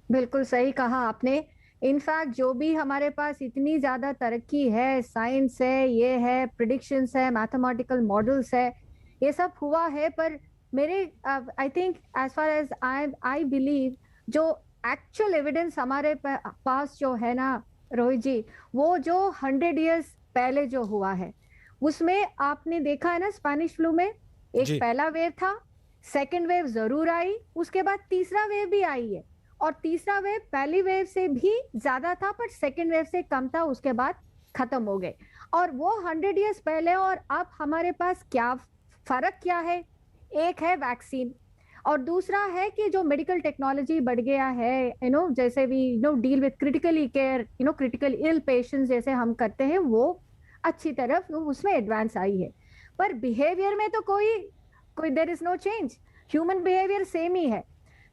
बिल्कुल सही कहा आपने। इनफैक्ट जो भी हमारे पास इतनी ज्यादा तरक्की है, साइंस है, ये है, प्रिडिक्शंस है, मैथमेटिकल मॉडल्स है, ये सब हुआ है, पर मेरे I think as far as I believe, जो एक्चुअल एविडेंस हमारे पास जो है ना रोहित जी, वो जो 100 इयर्स पहले जो हुआ है, उसमें आपने देखा है ना, स्पेनिश फ्लू में एक जी। पहला वेव था, सेकेंड वेव जरूर आई, उसके बाद तीसरा वेव भी आई है, और तीसरा वेव पहली वेव से भी ज्यादा था पर सेकेंड वेव से कम था, उसके बाद खत्म हो गए। और वो 100 इयर्स पहले और अब हमारे पास क्या फर्क क्या है? एक है वैक्सीन, और दूसरा है कि जो मेडिकल टेक्नोलॉजी बढ़ गया है, जैसे भी deal with critically care, critical ill patients जैसे हम करते हैं, वो अच्छी तरफ उसमें एडवांस आई है। पर बिहेवियर में तो कोई कोई there is no change, human behaviour same ही है।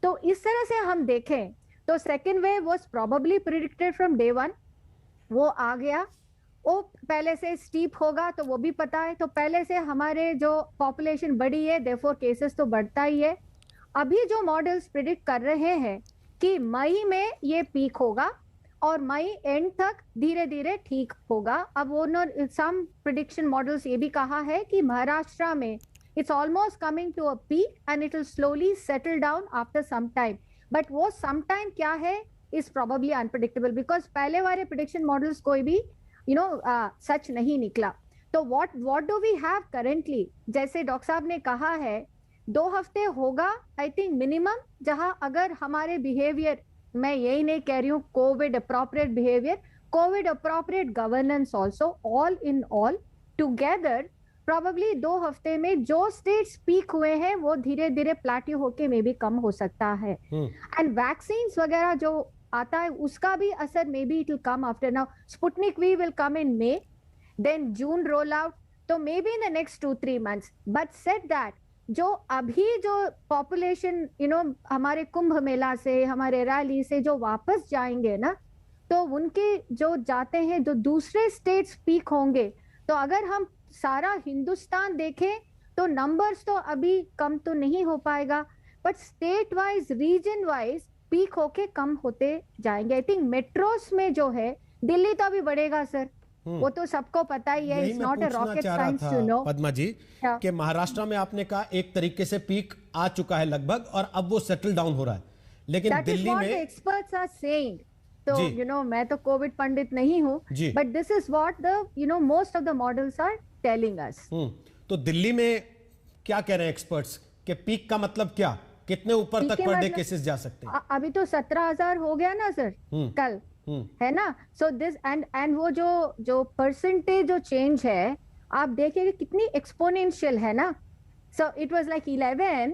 तो इस तरह से हम देखें तो second wave was probably predicted from day one, वो आ गया। वो पहले से स्टीप होगा तो वो भी पता है, तो पहले से हमारे जो पॉपुलेशन बढ़ी है, देयरफॉर केसेस तो बढ़ता ही है। अभी जो मॉडल्स प्रिडिक्ट कर रहे हैं कि मई में ये पीक होगा और मई एंड तक धीरे धीरे ठीक होगा। अब वो सम प्रिडिक्शन मॉडल्स ये भी कहा है कि महाराष्ट्र में it's almost coming to a peak and it will slowly settle down after some time. But वो सम टाइम क्या है इज प्रोबेबली अनप्रिडिक्टेबल, बिकॉज पहले वाले प्रिडिक्शन मॉडल्स कोई भी सच नहीं निकला। तो what do we have currently, जैसे डॉक्टर साहब ने कहा है, 2 हफ्ते होगा आई थिंक मिनिमम, जहां अगर हमारे बिहेवियर, मैं यही नहीं कह रही हूँ Covid appropriate behaviour, Covid appropriate governance also, all in all together, probably 2 हफ्ते में जो स्टेट्स पीक हुए हैं वो धीरे धीरे प्लाट्यू होके मे भी कम हो सकता है। हम्म। एंड वैक्सीन वगैरह जो आता है उसका भी असर maybe it will come after now, Sputnik V will come in May, then June roll out, तो maybe in the next 2-3 months. But set that जो अभी जो पॉपुलेशन हमारे कुंभ मेला से, हमारे रैली से जो वापस जाएंगे ना, तो उनके जो जाते हैं, जो दूसरे स्टेट्स पीक होंगे, तो अगर हम सारा हिंदुस्तान देखें तो नंबर्स तो अभी कम तो नहीं हो पाएगा, but state wise, region wise peak होके कम होते जाएंगे। आई थिंक मेट्रोस में जो है, दिल्ली तो अभी बढ़ेगा सर, हम्म। वो तो सबको पता ही है, यही इट्स मैं नॉट अ पूछना रॉकेट चाह रहा साइंस था टू नो। पद्मा जी, कि महाराष्ट्र में आपने कहा एक तरीके से पीक आ चुका है लगभग और अब वो सेटल डाउन हो रहा है, लेकिन that is Delhi what the में। Experts are saying. तो जी। मैं तो कोविड पंडित नहीं हूं, जी। But this is what the most of the models are telling us. तो दिल्ली में क्या कह रहे हैं एक्सपर्ट्स कि पीक का मतलब क्या, कितने ऊपर तक पीके पर डे मतलब केसेस जा सकते हैं? अभी तो 17,000 हो गया ना सर, हम्म। कल, हम्म। है ना? सो दिस एंड वो जो जो परसेंटेज जो चेंज है, आप देखिए कितनी एक्सपोनेंशियल है ना। So it was like 11,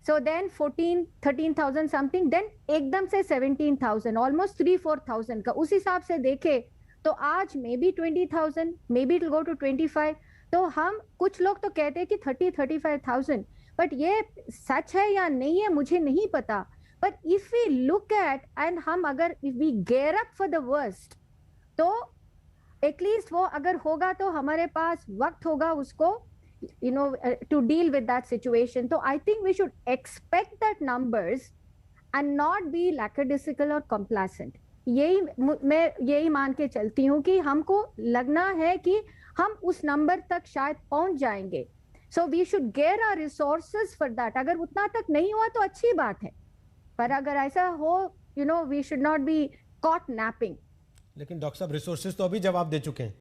so then 14 13,000 something, then एकदम से 17,000, ऑलमोस्ट 3-4,000 का, उस हिसाब से देखे तो आज maybe 20,000, maybe it go to 25। तो हम कुछ लोग तो कहते हैं कि 30-35,000, बट ये सच है या नहीं है मुझे नहीं पता। But if we look at and हम अगर if we gear up for the worst, तो एटलीस्ट वो अगर होगा तो हमारे पास वक्त होगा उसको to deal with that situation. तो I think we should expect that numbers and not be lackadaisical और कंप्लासेंट। यही मैं यही मान के चलती हूँ कि हमको लगना है कि हम उस नंबर तक शायद पहुंच जाएंगे। So we should gear our resources for that. अगर उतना तक नहीं हुआ तो अच्छी बात है, पर अगर ऐसा हो, we should not be caught napping. लेकिन डॉक्टर साहब रिसोर्सेज तो अभी जवाब दे चुके हैं।